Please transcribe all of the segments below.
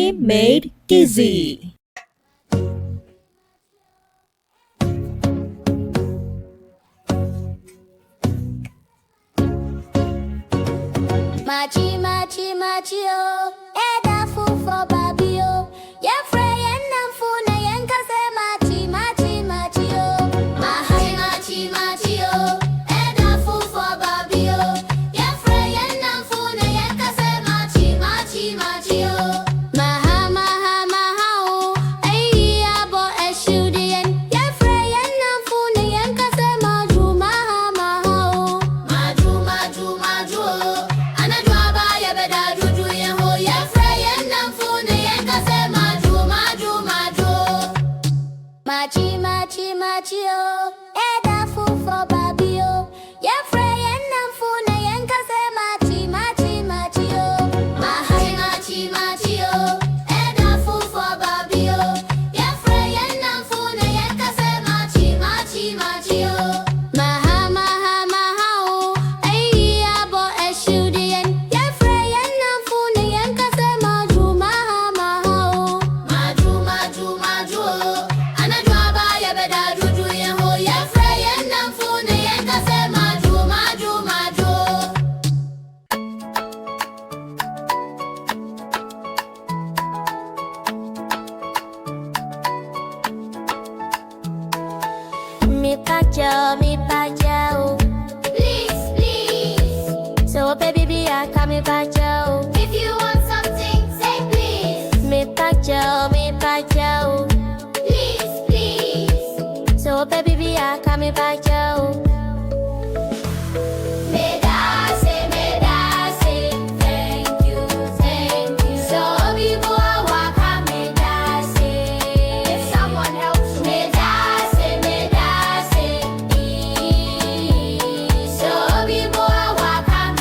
Mommy made Gizzy. Machi, machi, machi, oh, eda fu for baby, oh, yeah, frey and fu na yanka say machi, machi, machi, oh, machi, machi, machi, oh, eda fu for baby, oh, yeah, frey and fu na yanka say machi, machi, machi, oh, maha, maha, maha, oh, ay, abo, eshudian, yeah, frey and fu na yanka say maju, maha, maha, oh, maju, maju, maju, oh. Machi, machi, machi, oh, eda fu for baby, oh, yeah, frey and fu na yanka say machi, machi, machi, oh, machi, machi, machi, oh, eda fu for baby, oh, yeah, frey and fu na yanka say machi, machi, machi, oh, maha, maha, maha, oh, ay, abo, eshudian, yeah, frey and fu na yanka say maju, maha, maha, oh, maju, maju, maju, oh. Me pacho, please, please. So baby, be I come me pacho. If you want something, say please. Me pacho, please, please. So baby, be I come me pacho. Thank you, thank you. So people are welcome, if someone helps me, so people are welcome,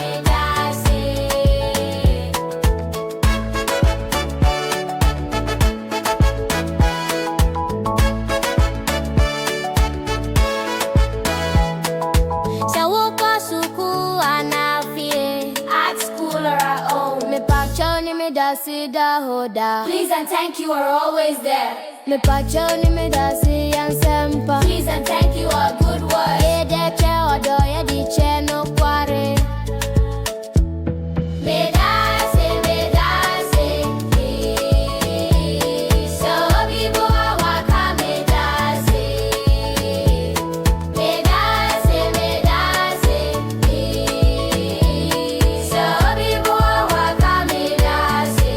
so walk suku anafie at school or at home. Me pachoni me dasi da hoda. Please and thank you are always there. Me pachoni me dasi and sempa. Please and thank you are good words. Ye de che odo ye di che no kware. Me dasi, so people are welcome, me dasi. Me dasi, so people are welcome, me dasi.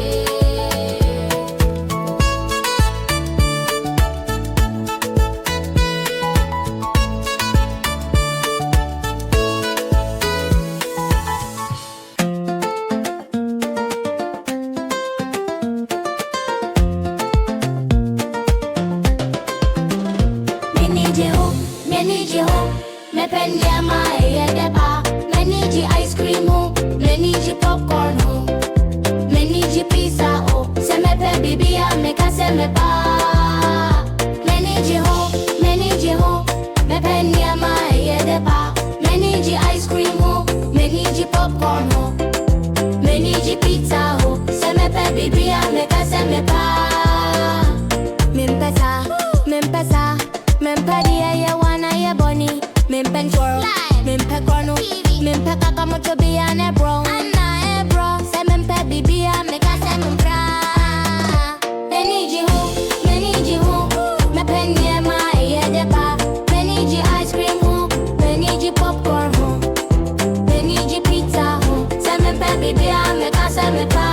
Me need you, me pen ya my depa. Me need you ice cream, me need you popcorn, me need you pizza, se me pe bibia me kase me pa. Me need you, me pen ya my depa. Me need you ice cream, me need you popcorn, me need you pizza, se me pe bibia me kase me pa. Mimpesa, Mimpadia ya wana ya boni. Mimpen twirl, mimpe corno, mimpe kaka mucho bia ne bro. Anna bro, se mimpe bibia me kase mimpra. Me need you, me penye ma ye depa. Me need you ice cream, me need you popcorn, me need you pizza, se mimpe bibia me kase mimpra.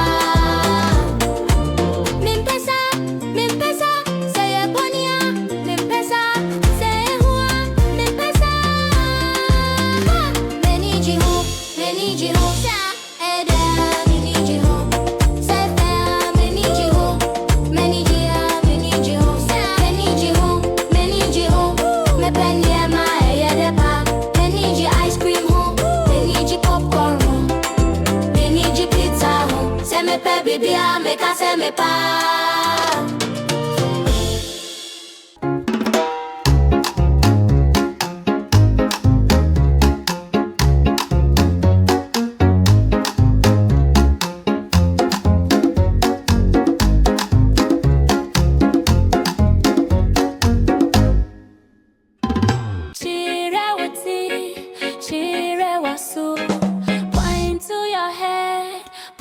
Baby, I make a say me pa.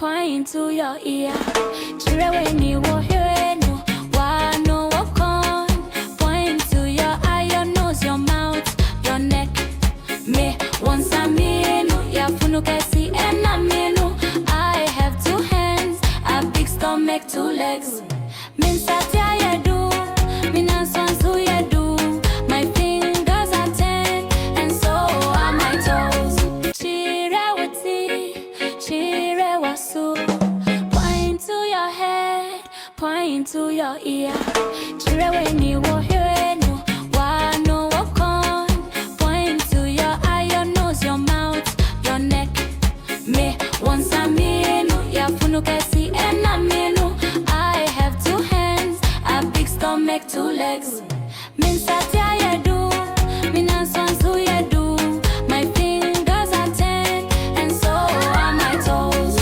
point to your ear. Chire when you hear no, why no walk on. Point to your eye, your nose, your mouth, your neck. Me once a menu, ya funu kesi and a menu. I have 2 hands, a big stomach, 2 legs. Min satya ya do, min answansu ya do. My fingers are 10, and so are my toes. Chire wasu. Point to your head, point to your ear. Chire when you hear no, why no walk on. Point to your eye, your nose, your mouth, your neck. Me once a menu, ya funu kesi and a menu. I have 2 hands, a big stomach, 2 legs. Min satya ya do, min answansu ya do. My fingers are 10, and so are my toes.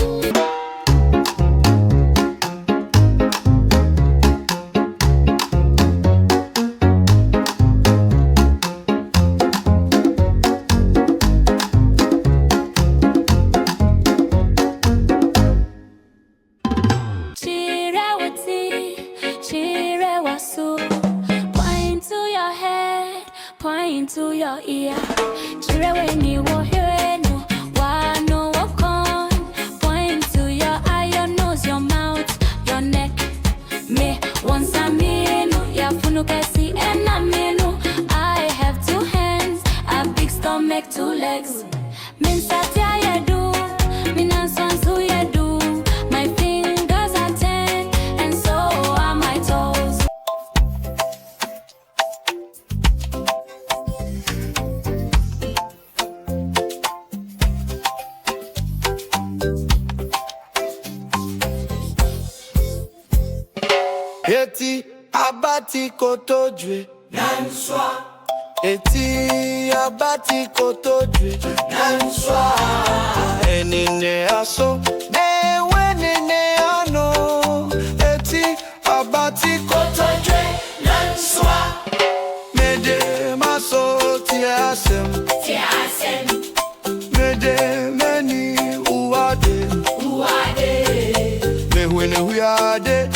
Chire wasu. Point to your head, point to your ear. Chire when you hear no, why no walk on. Point to your eye, your nose, your mouth, your neck. Me once a menu, ya funu kesi and a menu. I have 2 hands, a big stomach, 2 legs. Min satya ya do, min answansu ya do. My fingers are 10, and so are my toes. Eti abati kotojwe nanswa. Eti abati kotojwe nanswa. Enine aso ewe nene ano. Eti abati kotojwe nanswa. Mede maso tiasem. Mede meni uade. Mehwene huyade.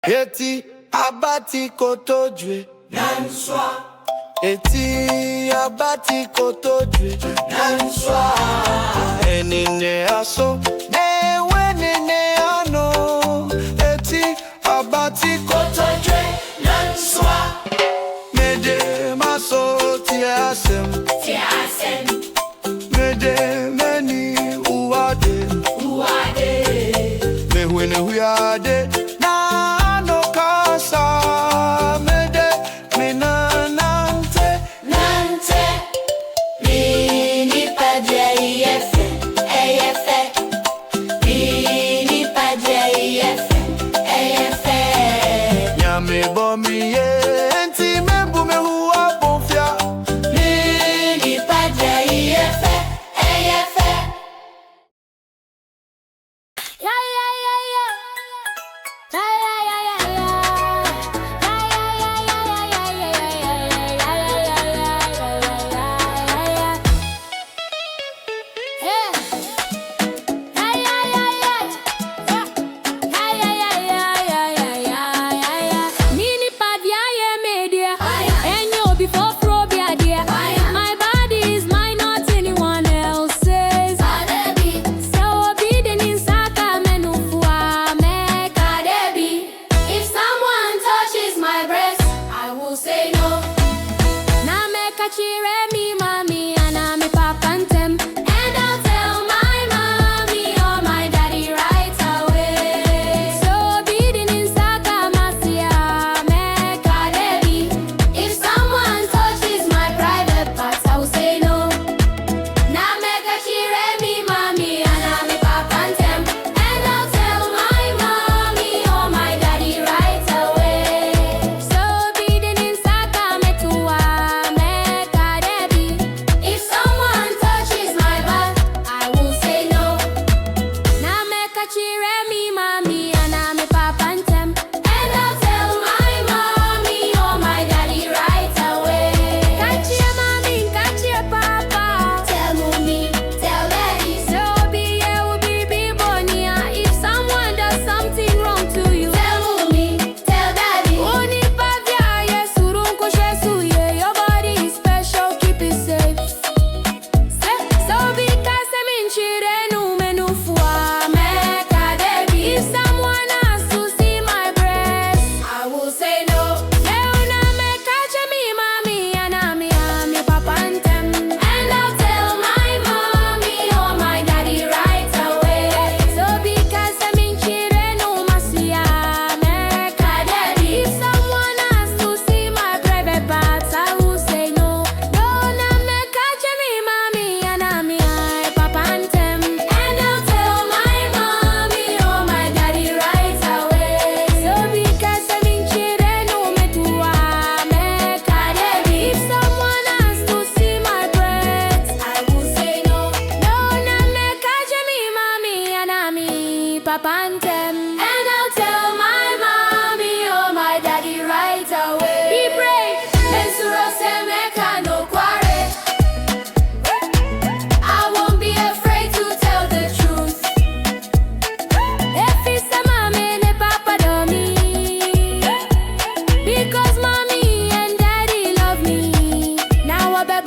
Eti abati kotojwe nanswa. Eti abati kotojwe nanswa. Enine aso ewe nene ano. Eti abati kotojwe nanswa. Mede maso tiasem. Mede meni uade. Mehwene huyade. Daddy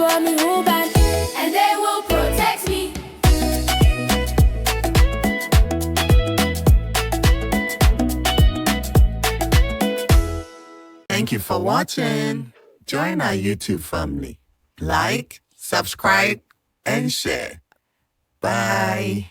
me Ruben, and they will protect me. Thank you for watching. Join our YouTube family. Like, subscribe, and share. Bye.